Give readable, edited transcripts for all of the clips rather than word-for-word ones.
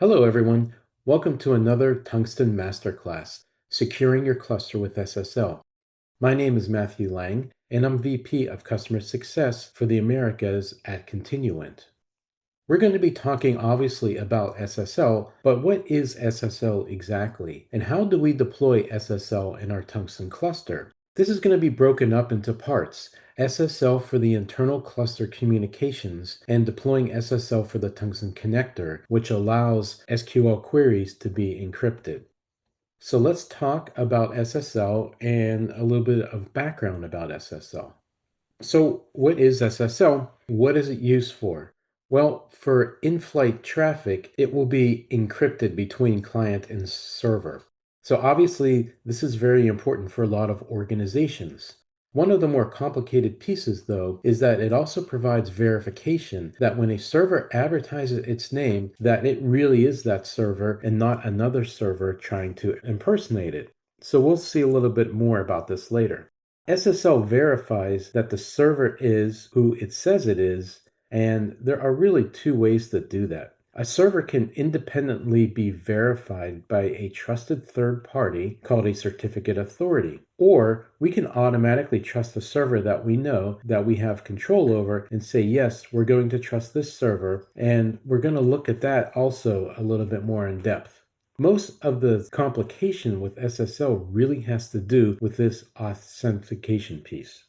Hello, everyone. Welcome to another Tungsten Masterclass, Securing Your Cluster with SSL. My name is Matthew Lang, and I'm VP of Customer Success for the Americas at Continuent. We're going to be talking obviously about SSL, but what is SSL exactly? And how do we deploy SSL in our Tungsten cluster? This is going to be broken up into parts. SSL for the internal cluster communications and deploying SSL for the Tungsten Connector, which allows SQL queries to be encrypted. So let's talk about SSL and a little bit of background about SSL. So what is SSL? What is it used for? Well, for in-flight traffic, it will be encrypted between client and server. So obviously, this is very important for a lot of organizations. One of the more complicated pieces, though, is that it also provides verification that when a server advertises its name, that it really is that server and not another server trying to impersonate it. So we'll see a little bit more about this later. SSL verifies that the server is who it says it is, and there are really two ways to do that. A server can independently be verified by a trusted third party called a certificate authority, or we can automatically trust the server that we know that we have control over and say, yes, we're going to trust this server, and we're going to look at that also a little bit more in depth. Most of the complication with SSL really has to do with this authentication piece.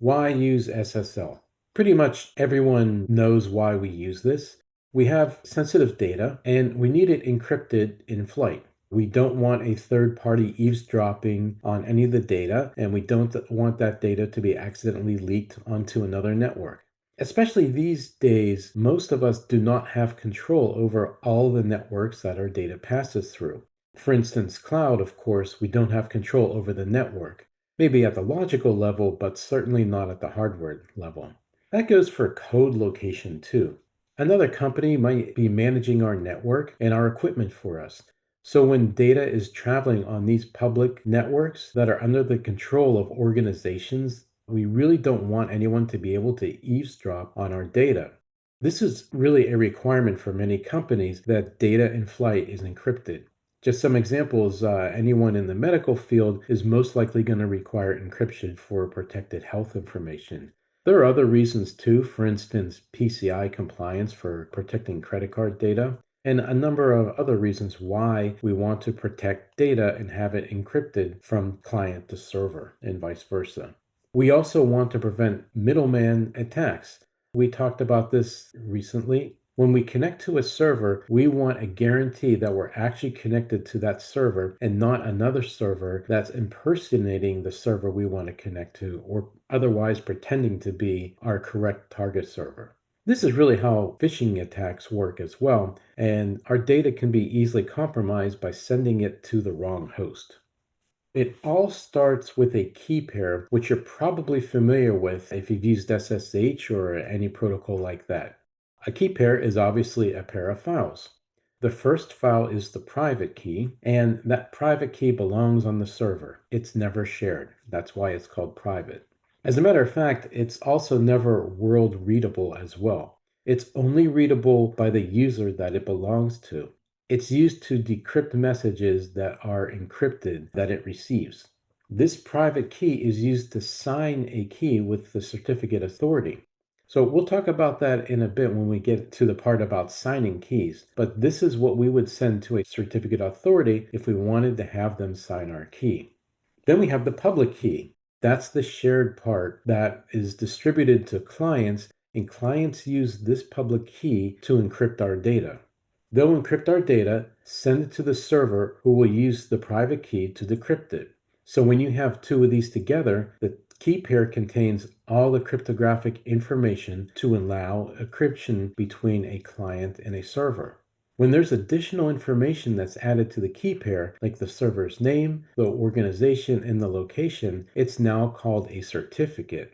Why use SSL? Pretty much everyone knows why we use this. We have sensitive data and we need it encrypted in flight. We don't want a third party eavesdropping on any of the data, and we don't want that data to be accidentally leaked onto another network. Especially these days, most of us do not have control over all the networks that our data passes through. For instance, cloud, of course, we don't have control over the network. Maybe at the logical level, but certainly not at the hardware level. That goes for code location too. Another company might be managing our network and our equipment for us. So when data is traveling on these public networks that are under the control of organizations, we really don't want anyone to be able to eavesdrop on our data. This is really a requirement for many companies that data in flight is encrypted. Just some examples, anyone in the medical field is most likely going to require encryption for protected health information. There are other reasons too, for instance, PCI compliance for protecting credit card data, and a number of other reasons why we want to protect data and have it encrypted from client to server and vice versa. We also want to prevent middleman attacks. We talked about this recently. When we connect to a server, we want a guarantee that we're actually connected to that server and not another server that's impersonating the server we want to connect to or otherwise pretending to be our correct target server. This is really how phishing attacks work as well, and our data can be easily compromised by sending it to the wrong host. It all starts with a key pair, which you're probably familiar with if you've used SSH or any protocol like that. A key pair is obviously a pair of files. The first file is the private key, and that private key belongs on the server. It's never shared. That's why it's called private. As a matter of fact, it's also never world readable as well. It's only readable by the user that it belongs to. It's used to decrypt messages that are encrypted that it receives. This private key is used to sign a key with the certificate authority. So we'll talk about that in a bit when we get to the part about signing keys, but this is what we would send to a certificate authority if we wanted to have them sign our key. Then we have the public key. That's the shared part that is distributed to clients, and clients use this public key to encrypt our data. They'll encrypt our data, send it to the server who will use the private key to decrypt it. So when you have two of these together, the key pair contains all the cryptographic information to allow encryption between a client and a server. When there's additional information that's added to the key pair, like the server's name, the organization, and the location, it's now called a certificate.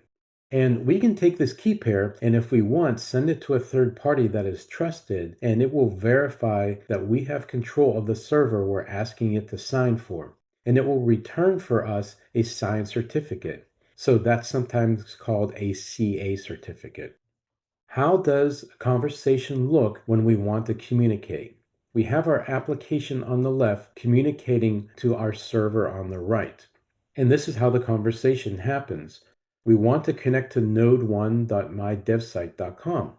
And we can take this key pair and if we want, send it to a third party that is trusted, and it will verify that we have control of the server we're asking it to sign for. And it will return for us a signed certificate. So that's sometimes called a CA certificate. How does a conversation look when we want to communicate? We have our application on the left communicating to our server on the right. And this is how the conversation happens. We want to connect to node1.mydevsite.com.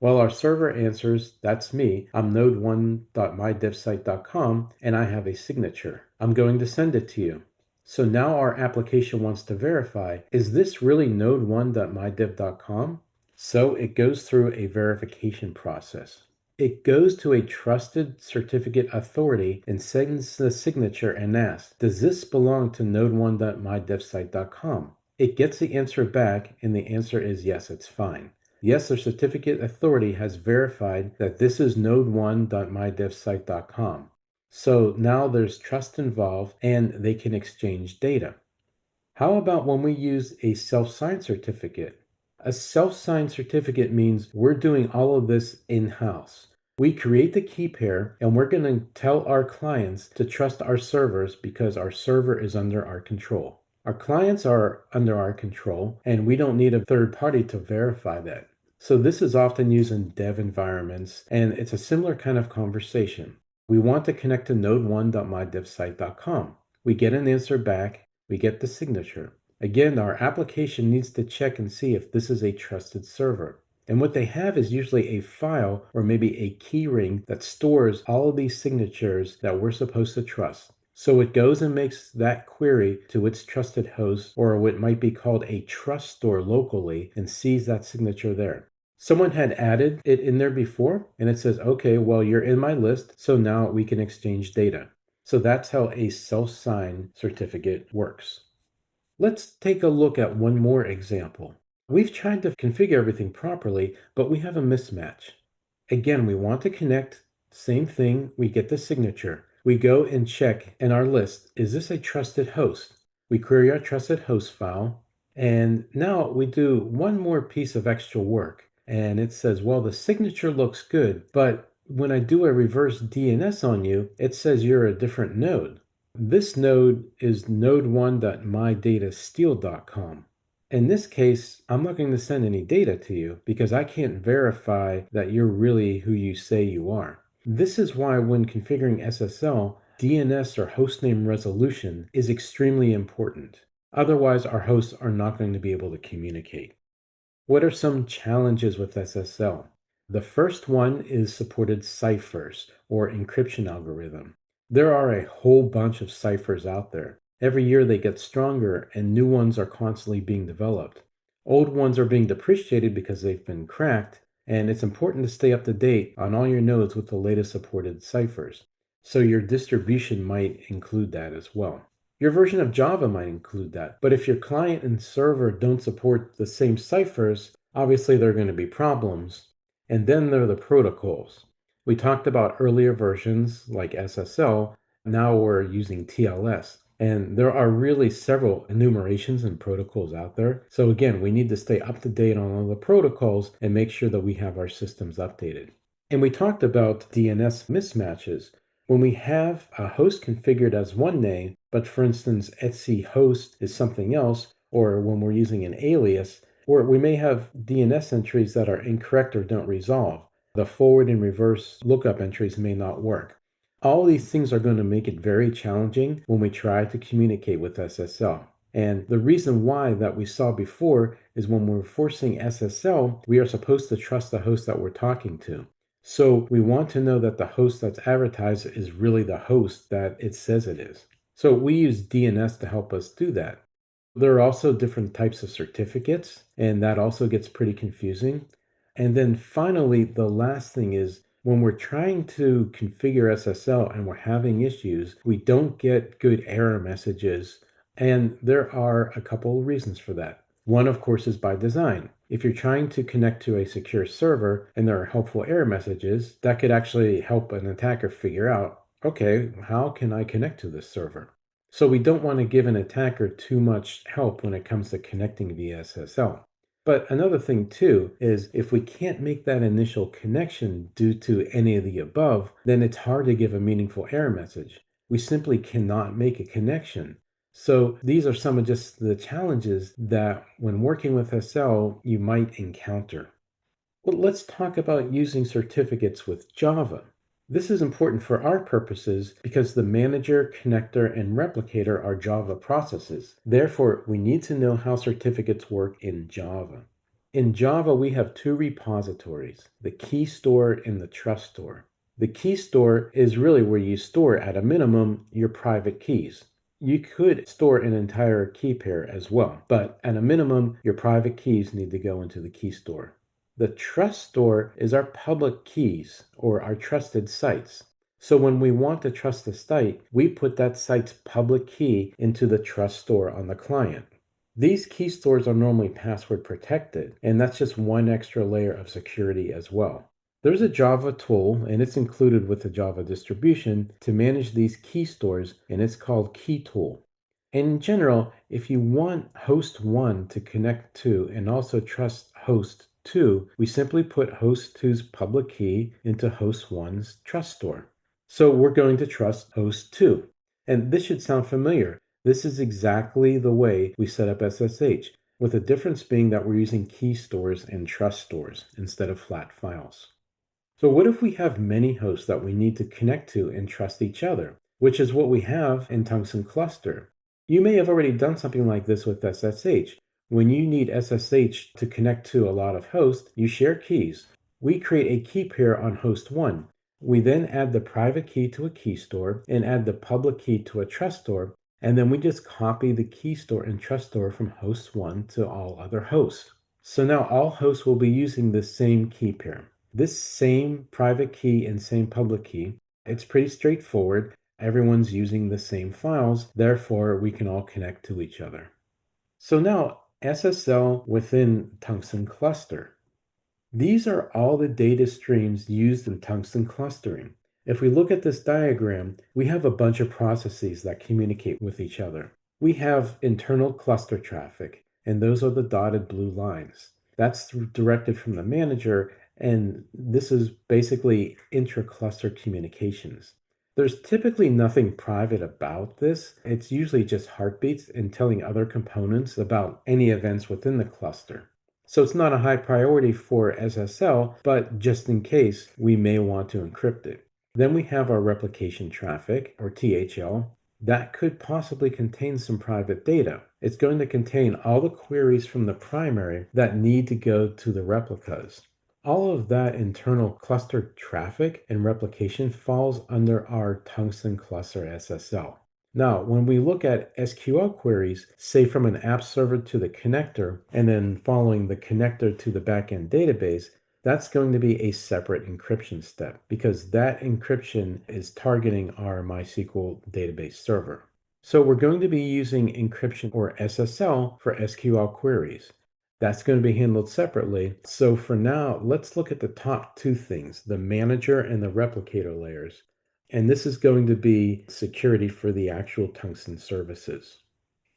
Well, our server answers, that's me, I'm node1.mydevsite.com, and I have a signature. I'm going to send it to you. So now our application wants to verify, is this really node1.mydev.com? So it goes through a verification process. It goes to a trusted certificate authority and sends the signature and asks, does this belong to node1.mydevsite.com? It gets the answer back, and the answer is yes, it's fine. Yes, the certificate authority has verified that this is node1.mydevsite.com. So now there's trust involved and they can exchange data. How about when we use a self-signed certificate? A self-signed certificate means we're doing all of this in-house. We create the key pair and we're going to tell our clients to trust our servers because our server is under our control. Our clients are under our control and we don't need a third party to verify that. So this is often used in dev environments, and it's a similar kind of conversation. We want to connect to node1.mydevsite.com. We get an answer back, we get the signature. Again, our application needs to check and see if this is a trusted server. And what they have is usually a file or maybe a key ring that stores all of these signatures that we're supposed to trust. So it goes and makes that query to its trusted host, or what might be called a trust store locally, and sees that signature there. Someone had added it in there before, and it says, okay, well, you're in my list, so now we can exchange data. So that's how a self-signed certificate works. Let's take a look at one more example. We've tried to configure everything properly, but we have a mismatch. Again, we want to connect, same thing, we get the signature. We go and check in our list, is this a trusted host? We query our trusted host file, and now we do one more piece of extra work. And it says, well, the signature looks good, but when I do a reverse DNS on you, it says you're a different node. This node is node1.mydatasteel.com. In this case, I'm not going to send any data to you because I can't verify that you're really who you say you are. This is why when configuring SSL, DNS or hostname resolution is extremely important. Otherwise, our hosts are not going to be able to communicate. What are some challenges with SSL? The first one is supported ciphers or encryption algorithm. There are a whole bunch of ciphers out there. Every year they get stronger and new ones are constantly being developed. Old ones are being depreciated because they've been cracked, and it's important to stay up to date on all your nodes with the latest supported ciphers. So your distribution might include that as well. Your version of Java might include that, but if your client and server don't support the same ciphers, obviously there are going to be problems. And then there are the protocols. We talked about earlier versions like SSL, now we're using TLS. And there are really several enumerations and protocols out there. So again, we need to stay up to date on all the protocols and make sure that we have our systems updated. And we talked about DNS mismatches. When we have a host configured as one name, but for instance, etc host is something else, or when we're using an alias, or we may have DNS entries that are incorrect or don't resolve. The forward and reverse lookup entries may not work. All these things are going to make it very challenging when we try to communicate with SSL. And the reason why that we saw before is when we're forcing SSL, we are supposed to trust the host that we're talking to. So we want to know that the host that's advertised is really the host that it says it is. So we use DNS to help us do that. There are also different types of certificates, and that also gets pretty confusing. And then finally, the last thing is when we're trying to configure SSL and we're having issues, we don't get good error messages. And there are a couple of reasons for that. One, of course, is by design. If you're trying to connect to a secure server and there are helpful error messages, that could actually help an attacker figure out, okay, how can I connect to this server? So we don't want to give an attacker too much help when it comes to connecting via SSL. But another thing too is if we can't make that initial connection due to any of the above, then it's hard to give a meaningful error message. We simply cannot make a connection. So these are some of just the challenges that when working with SSL, you might encounter. Well, let's talk about using certificates with Java. This is important for our purposes because the manager, connector, and replicator are Java processes. Therefore, we need to know how certificates work in Java. In Java, we have two repositories, the keystore and the truststore. The keystore is really where you store, at a minimum, your private keys. You could store an entire key pair as well, but at a minimum, your private keys need to go into the keystore. The truststore is our public keys or our trusted sites. So when we want to trust a site, we put that site's public key into the truststore on the client. These key stores are normally password protected, and that's just one extra layer of security as well. There's a Java tool, and it's included with the Java distribution, to manage these key stores, and it's called KeyTool. And in general, if you want host 1 to connect to and also trust host 2, we simply put host 2's public key into host 1's trust store. So we're going to trust host 2. And this should sound familiar. This is exactly the way we set up SSH, with the difference being that we're using key stores and trust stores instead of flat files. So what if we have many hosts that we need to connect to and trust each other, which is what we have in Tungsten Cluster? You may have already done something like this with SSH. When you need SSH to connect to a lot of hosts, you share keys. We create a key pair on host 1. We then add the private key to a key store and add the public key to a trust store, and then we just copy the key store and trust store from host 1 to all other hosts. So now all hosts will be using the same key pair. This same private key and same public key, it's pretty straightforward. Everyone's using the same files, therefore we can all connect to each other. So now SSL within Tungsten Cluster. These are all the data streams used in Tungsten clustering. If we look at this diagram, we have a bunch of processes that communicate with each other. We have internal cluster traffic, and those are the dotted blue lines. That's directed from the manager, and this is basically intra-cluster communications. There's typically nothing private about this. It's usually just heartbeats and telling other components about any events within the cluster. So it's not a high priority for SSL, but just in case, we may want to encrypt it. Then we have our replication traffic, or THL. That could possibly contain some private data. It's going to contain all the queries from the primary that need to go to the replicas. All of that internal cluster traffic and replication falls under our Tungsten Cluster SSL. Now, when we look at SQL queries, say from an app server to the connector, and then following the connector to the backend database, that's going to be a separate encryption step because that encryption is targeting our MySQL database server. So we're going to be using encryption or SSL for SQL queries. That's going to be handled separately. So for now, let's look at the top two things, the manager and the replicator layers. And this is going to be security for the actual Tungsten services.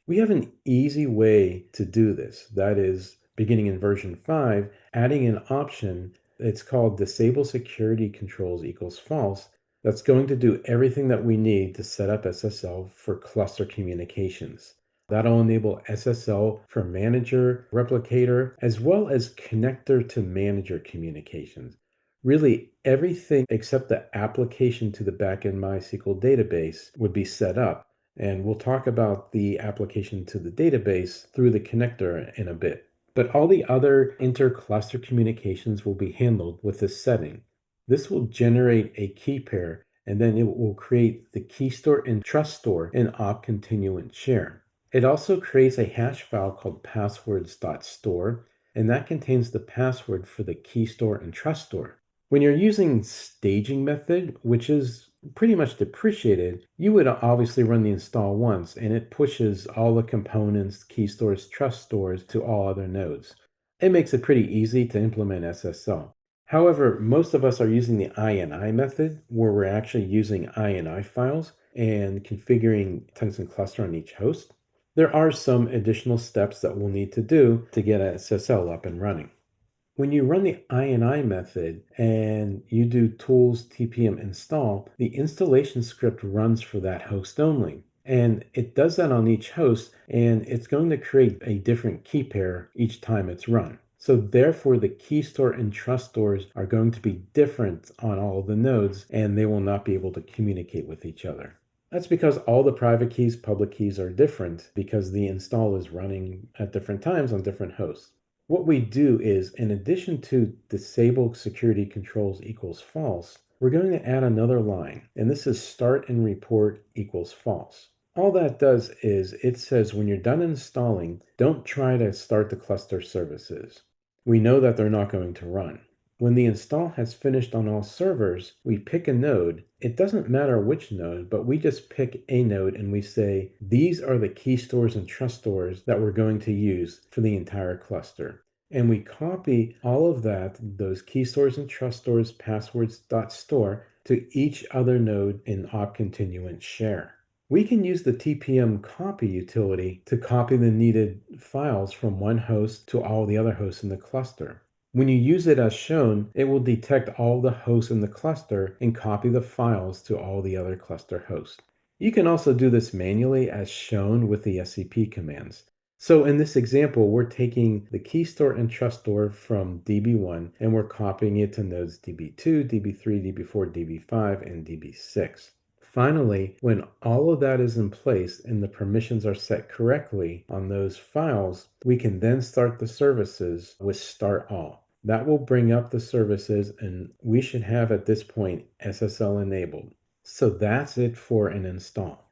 We have an easy way to do this. That is, beginning in version 5, adding an option. It's called disable security controls equals false. That's going to do everything that we need to set up SSL for cluster communications. That'll enable SSL for manager, replicator, as well as connector to manager communications. Really, everything except the application to the backend MySQL database would be set up. And we'll talk about the application to the database through the connector in a bit. But all the other inter-cluster communications will be handled with this setting. This will generate a key pair, and then it will create the keystore and truststore in op continuant share. It also creates a hash file called passwords.store, and that contains the password for the keystore and truststore. When you're using staging method, which is pretty much depreciated, you would obviously run the install once and it pushes all the components, keystores, trust stores to all other nodes. It makes it pretty easy to implement SSL. However, most of us are using the ini method where we're actually using ini files and configuring Tungsten Cluster on each host. There are some additional steps that we'll need to do to get SSL up and running. When you run the ini method and you do tools tpm install, the installation script runs for that host only. And it does that on each host, and it's going to create a different key pair each time it's run. So therefore, the keystore and truststores are going to be different on all of the nodes, and they will not be able to communicate with each other. That's because all the private keys, public keys are different because the install is running at different times on different hosts. What we do is, in addition to disable security controls equals false, we're going to add another line, and this is start and report equals false. All that does is it says when you're done installing, don't try to start the cluster services. We know that they're not going to run. When the install has finished on all servers, we pick a node. It doesn't matter which node, but we just pick a node and we say, these are the key stores and trust stores that we're going to use for the entire cluster. And we copy all of that, those key stores and trust stores passwords.store to each other node in op_continuous share. We can use the tpm copy utility to copy the needed files from one host to all the other hosts in the cluster. When you use it as shown, it will detect all the hosts in the cluster and copy the files to all the other cluster hosts. You can also do this manually as shown with the scp commands. So in this example, we're taking the keystore and truststore from db1 and we're copying it to nodes db2, db3, db4, db5, and db6. Finally, when all of that is in place and the permissions are set correctly on those files, we can then start the services with start all. That will bring up the services and we should have at this point SSL enabled. So that's it for an install.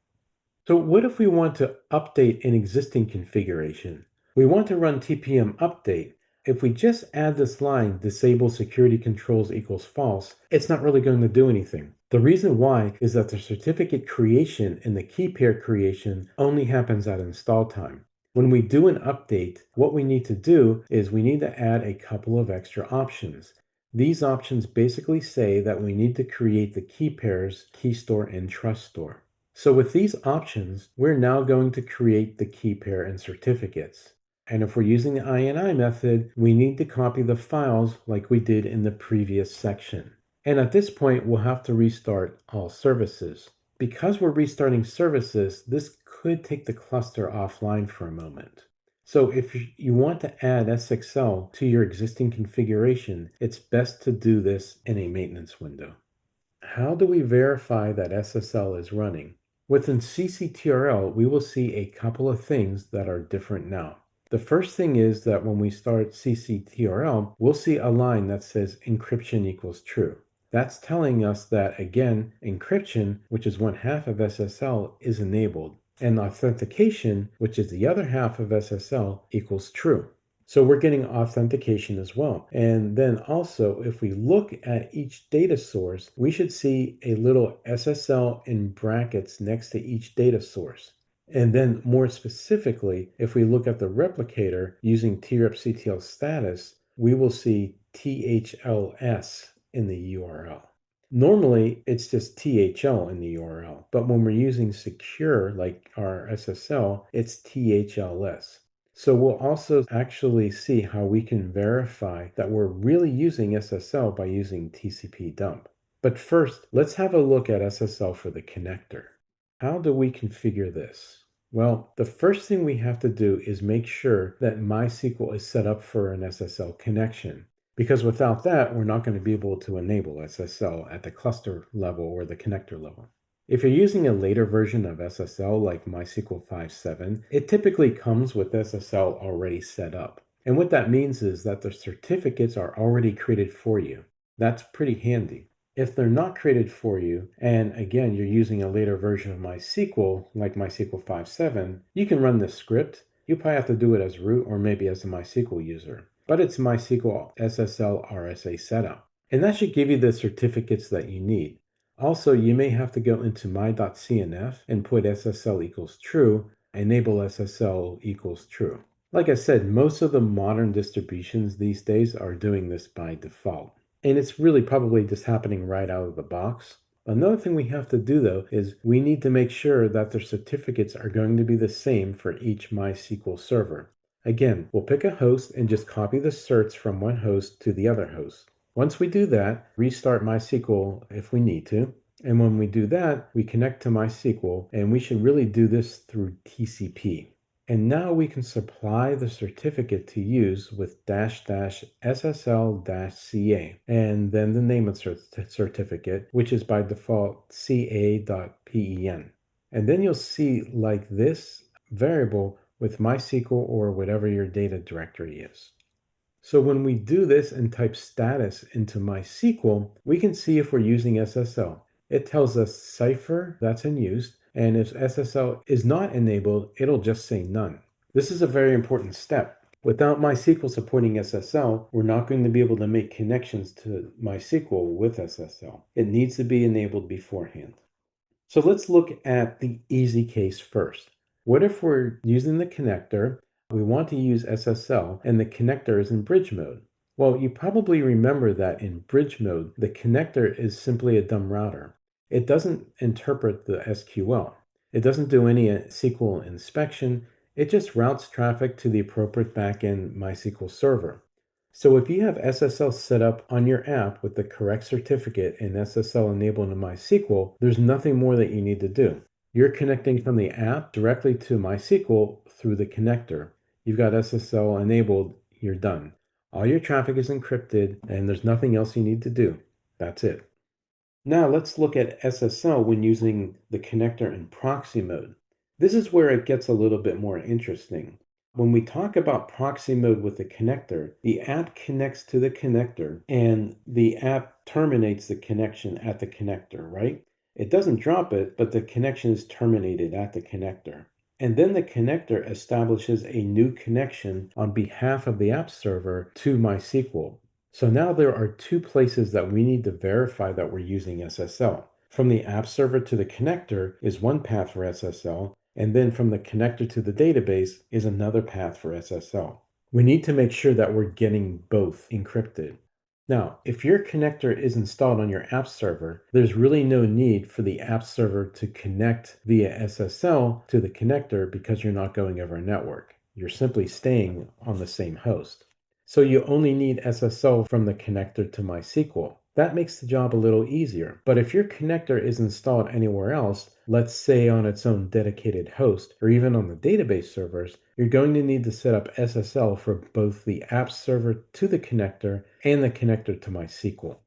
So what if we want to update an existing configuration? We want to run tpm update. If we just add this line, disable security controls equals false, it's not really going to do anything. The reason why is that the certificate creation and the key pair creation only happens at install time. When we do an update, what we need to do is we need to add a couple of extra options. These options basically say that we need to create the key pairs, keystore and truststore. So with these options, we're now going to create the key pair and certificates. And if we're using the ini method, we need to copy the files like we did in the previous section. And at this point, we'll have to restart all services. Because we're restarting services, this could take the cluster offline for a moment. So if you want to add SSL to your existing configuration, it's best to do this in a maintenance window. How do we verify that SSL is running? Within cctrl, we will see a couple of things that are different now. The first thing is that when we start cctrl, we'll see a line that says encryption equals true. That's telling us that, again, encryption, which is one half of SSL, is enabled, and authentication, which is the other half of SSL, equals true. So we're getting authentication as well. And then also, if we look at each data source, we should see a little SSL in brackets next to each data source. And then more specifically, if we look at the replicator using trepctl status, we will see THLS in the URL. Normally, it's just THL in the URL, but when we're using secure, like our SSL, it's THLS. So we'll also actually see how we can verify that we're really using SSL by using tcpdump. But first, let's have a look at SSL for the connector. How do we configure this? Well, the first thing we have to do is make sure that MySQL is set up for an SSL connection, because without that, we're not going to be able to enable SSL at the cluster level or the connector level. If you're using a later version of SSL like MySQL 5.7, it typically comes with SSL already set up. And what that means is that the certificates are already created for you. That's pretty handy. If they're not created for you, and again, you're using a later version of MySQL like MySQL 5.7, you can run this script. You probably have to do it as root or maybe as a MySQL user. But it's MySQL SSL RSA setup. And that should give you the certificates that you need. Also, you may have to go into my.cnf and put SSL equals true, enable SSL equals true. Like I said, most of the modern distributions these days are doing this by default. And it's really probably just happening right out of the box. Another thing we have to do though is we need to make sure that their certificates are going to be the same for each MySQL server. Again, we'll pick a host and just copy the certs from one host to the other host. Once we do that, restart MySQL if we need to. And when we do that, we connect to MySQL, and we should really do this through TCP. And now we can supply the certificate to use with --SSL-CA, and then the name of the certificate, which is by default ca.pen. And then you'll see like this variable with MySQL or whatever your data directory is. So when we do this and type status into MySQL, we can see if we're using SSL. It tells us cipher that's in use, and if SSL is not enabled, it'll just say none. This is a very important step. Without MySQL supporting SSL, we're not going to be able to make connections to MySQL with SSL. It needs to be enabled beforehand. So let's look at the easy case first. What if we're using the connector, we want to use SSL, and the connector is in bridge mode? Well, you probably remember that in bridge mode, the connector is simply a dumb router. It doesn't interpret the SQL. It doesn't do any SQL inspection. It just routes traffic to the appropriate backend MySQL server. So if you have SSL set up on your app with the correct certificate and SSL enabled in MySQL, there's nothing more that you need to do. You're connecting from the app directly to MySQL through the connector. You've got SSL enabled, you're done. All your traffic is encrypted and there's nothing else you need to do. That's it. Now let's look at SSL when using the connector in proxy mode. This is where it gets a little bit more interesting. When we talk about proxy mode with the connector, the app connects to the connector and the app terminates the connection at the connector, right? It doesn't drop it, but the connection is terminated at the connector. And then the connector establishes a new connection on behalf of the app server to MySQL. So now there are two places that we need to verify that we're using SSL. From the app server to the connector is one path for SSL, and then from the connector to the database is another path for SSL. We need to make sure that we're getting both encrypted. Now, if your connector is installed on your app server, there's really no need for the app server to connect via SSL to the connector because you're not going over a network. You're simply staying on the same host. So you only need SSL from the connector to MySQL. That makes the job a little easier. But if your connector is installed anywhere else, let's say on its own dedicated host, or even on the database servers, you're going to need to set up SSL for both the app server to the connector and the connector to MySQL.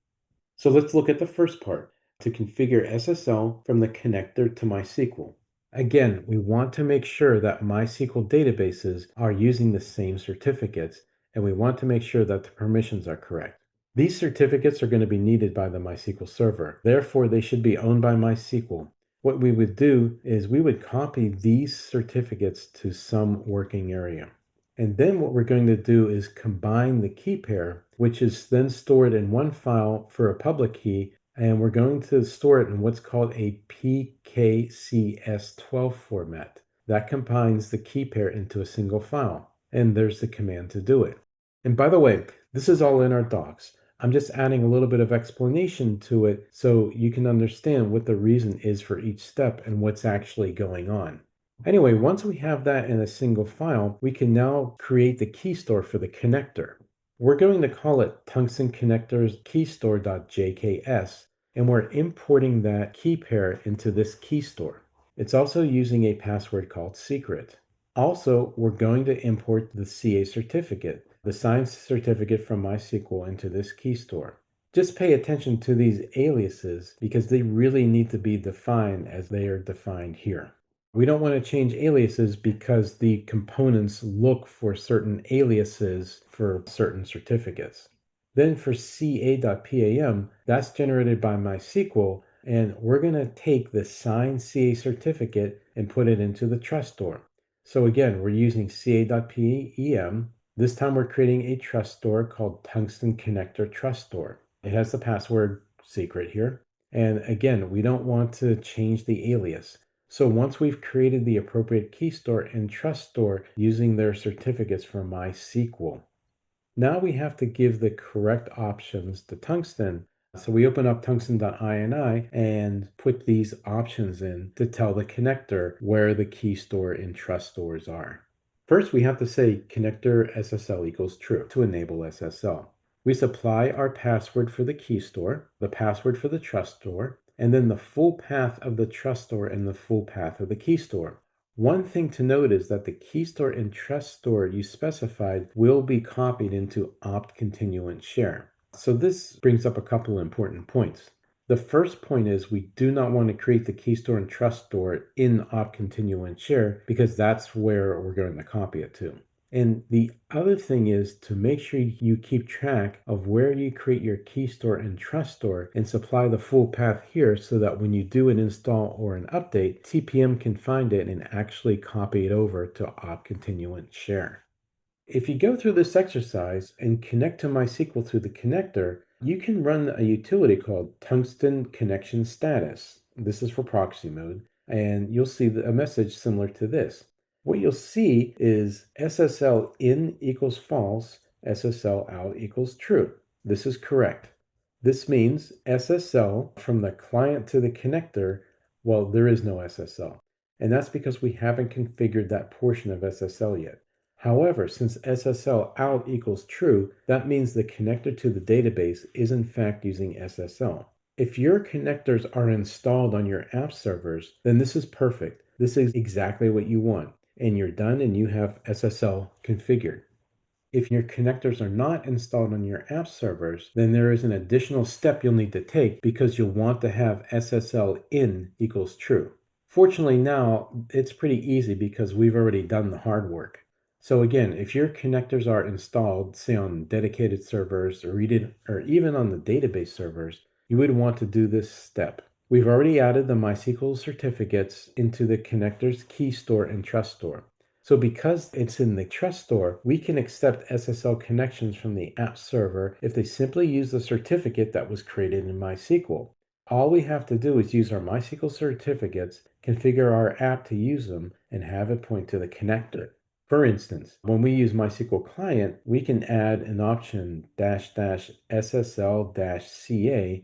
So let's look at the first part, to configure SSL from the connector to MySQL. Again, we want to make sure that MySQL databases are using the same certificates, and we want to make sure that the permissions are correct. These certificates are going to be needed by the MySQL server. Therefore, they should be owned by MySQL. What we would do is we would copy these certificates to some working area. And then what we're going to do is combine the key pair, which is then stored in one file for a public key, and we're going to store it in what's called a PKCS12 format. That combines the key pair into a single file, and there's the command to do it. And by the way, this is all in our docs. I'm just adding a little bit of explanation to it so you can understand what the reason is for each step and what's actually going on. Anyway, once we have that in a single file, we can now create the key store for the connector. We're going to call it Tungsten Connector's keystore.jks, and we're importing that key pair into this key store. It's also using a password called secret. Also, we're going to import the CA certificate, the signed certificate from MySQL, into this key store. Just pay attention to these aliases because they really need to be defined as they are defined here. We don't want to change aliases because the components look for certain aliases for certain certificates. Then for ca.pam, that's generated by MySQL, and we're going to take the signed CA certificate and put it into the trust store. So again, we're using ca.pem. This time we're creating a trust store called Tungsten Connector Trust Store. It has the password secret here. And again, we don't want to change the alias. So once we've created the appropriate key store and trust store using their certificates for MySQL, now we have to give the correct options to Tungsten. So we open up tungsten.ini and put these options in to tell the connector where the key store and trust stores are. First, we have to say connector SSL equals true to enable SSL. We supply our password for the key store, the password for the trust store, and then the full path of the trust store and the full path of the key store. One thing to note is that the keystore and truststore you specified will be copied into opt continuant share. So this brings up a couple of important points. The first point is we do not want to create the keystore and truststore in opt continuant share because that's where we're going to copy it to. And the other thing is to make sure you keep track of where you create your keystore and truststore and supply the full path here so that when you do an install or an update, TPM can find it and actually copy it over to opt continuant share. If you go through this exercise and connect to MySQL through the connector, you can run a utility called Tungsten Connection Status. This is for proxy mode, and you'll see a message similar to this. What you'll see is SSL in equals false, SSL out equals true. This is correct. This means SSL from the client to the connector, well, there is no SSL. And that's because we haven't configured that portion of SSL yet. However, since SSL out equals true, that means the connector to the database is in fact using SSL. If your connectors are installed on your app servers, then this is perfect. This is exactly what you want, and you're done and you have SSL configured. If your connectors are not installed on your app servers, then there is an additional step you'll need to take because you'll want to have SSL in equals true. Fortunately now, it's pretty easy because we've already done the hard work. So again, if your connectors are installed, say on dedicated servers or even on the database servers, you would want to do this step. We've already added the MySQL certificates into the connector's keystore and truststore. So because it's in the truststore, we can accept SSL connections from the app server if they simply use the certificate that was created in MySQL. All we have to do is use our MySQL certificates, configure our app to use them, and have it point to the connector. For instance, when we use MySQL client, we can add an option --SSL-CA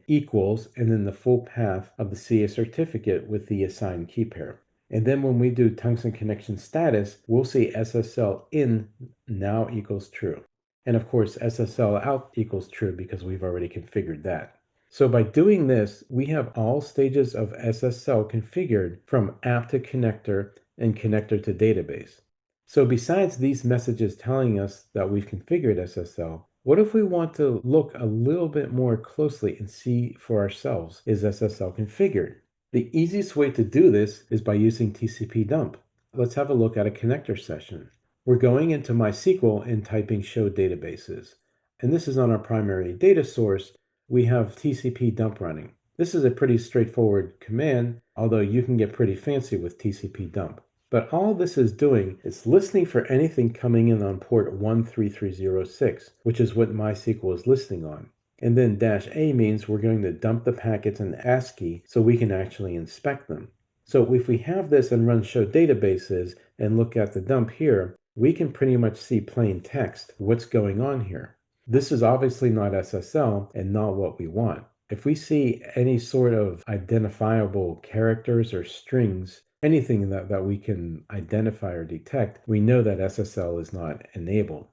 equals and then the full path of the CA certificate with the assigned key pair. And then when we do tungsten connection status, we'll see SSL in now equals true. And of course, SSL out equals true because we've already configured that. So by doing this, we have all stages of SSL configured from app to connector and connector to database. So besides these messages telling us that we've configured SSL, what if we want to look a little bit more closely and see for ourselves, is SSL configured? The easiest way to do this is by using tcpdump. Let's have a look at a connector session. We're going into MySQL and typing show databases. And this is on our primary data source. We have tcpdump running. This is a pretty straightforward command, although you can get pretty fancy with tcpdump. But all this is doing is listening for anything coming in on port 13306, which is what MySQL is listening on. And then -A means we're going to dump the packets in ASCII so we can actually inspect them. So if we have this and run show databases and look at the dump here, we can pretty much see plain text what's going on here. This is obviously not SSL and not what we want. If we see any sort of identifiable characters or strings, anything that we can identify or detect, we know that SSL is not enabled.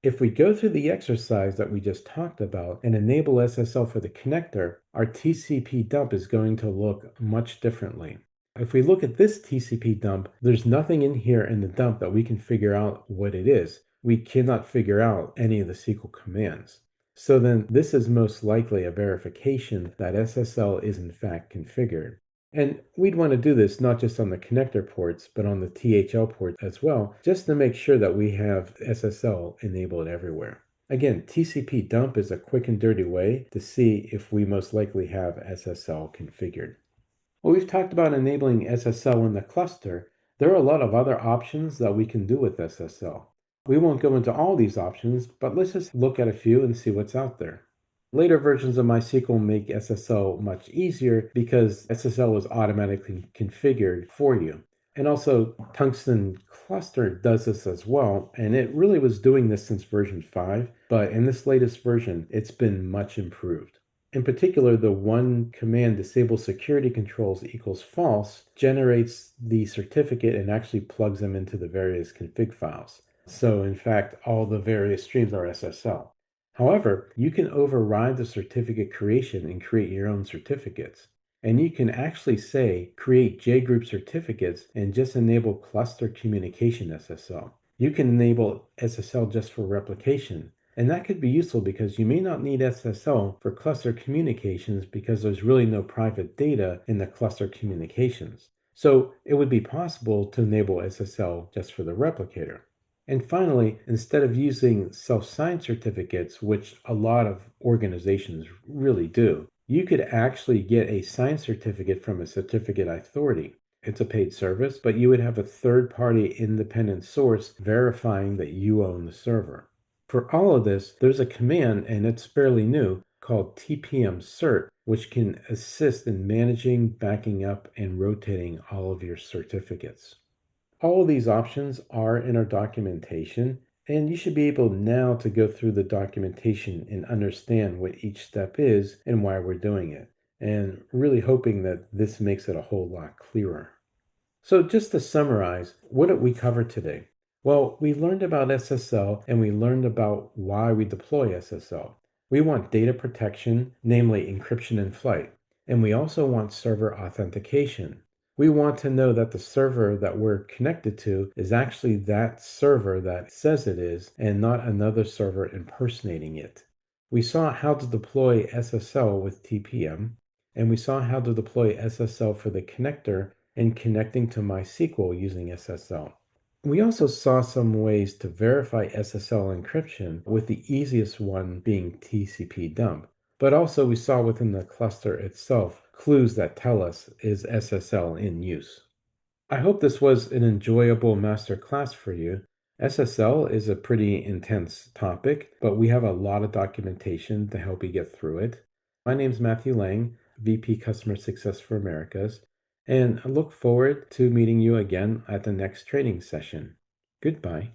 If we go through the exercise that we just talked about and enable SSL for the connector, our TCP dump is going to look much differently. If we look at this TCP dump, there's nothing in here in the dump that we can figure out what it is. We cannot figure out any of the SQL commands. So then this is most likely a verification that SSL is in fact configured. And we'd want to do this not just on the connector ports, but on the THL port as well, just to make sure that we have SSL enabled everywhere. Again, TCP dump is a quick and dirty way to see if we most likely have SSL configured. Well, we've talked about enabling SSL in the cluster. There are a lot of other options that we can do with SSL. We won't go into all these options, but let's just look at a few and see what's out there. Later versions of MySQL make SSL much easier because SSL is automatically configured for you. And also, Tungsten Cluster does this as well, and it really was doing this since version 5, but in this latest version, it's been much improved. In particular, the one command disable security controls equals false generates the certificate and actually plugs them into the various config files. So in fact, all the various streams are SSL. However, you can override the certificate creation and create your own certificates. And you can actually say create JGroup certificates and just enable cluster communication SSL. You can enable SSL just for replication. And that could be useful because you may not need SSL for cluster communications because there's really no private data in the cluster communications. So it would be possible to enable SSL just for the replicator. And finally, instead of using self-signed certificates, which a lot of organizations really do, you could actually get a signed certificate from a certificate authority. It's a paid service, but you would have a third-party independent source verifying that you own the server. For all of this, there's a command, and it's fairly new, called tpm cert, which can assist in managing, backing up, and rotating all of your certificates. All of these options are in our documentation, and you should be able now to go through the documentation and understand what each step is and why we're doing it, and really hoping that this makes it a whole lot clearer. So just to summarize, what did we cover today? Well, we learned about SSL and we learned about why we deploy SSL. We want data protection, namely encryption in flight, and we also want server authentication. We want to know that the server that we're connected to is actually that server that says it is and not another server impersonating it. We saw how to deploy SSL with TPM, and we saw how to deploy SSL for the connector and connecting to MySQL using SSL. We also saw some ways to verify SSL encryption, with the easiest one being tcpdump. But also we saw within the cluster itself clues that tell us is SSL in use. I hope this was an enjoyable master class for you. SSL is a pretty intense topic, but we have a lot of documentation to help you get through it. My name is Matthew Lang, VP Customer Success for Americas, and I look forward to meeting you again at the next training session. Goodbye.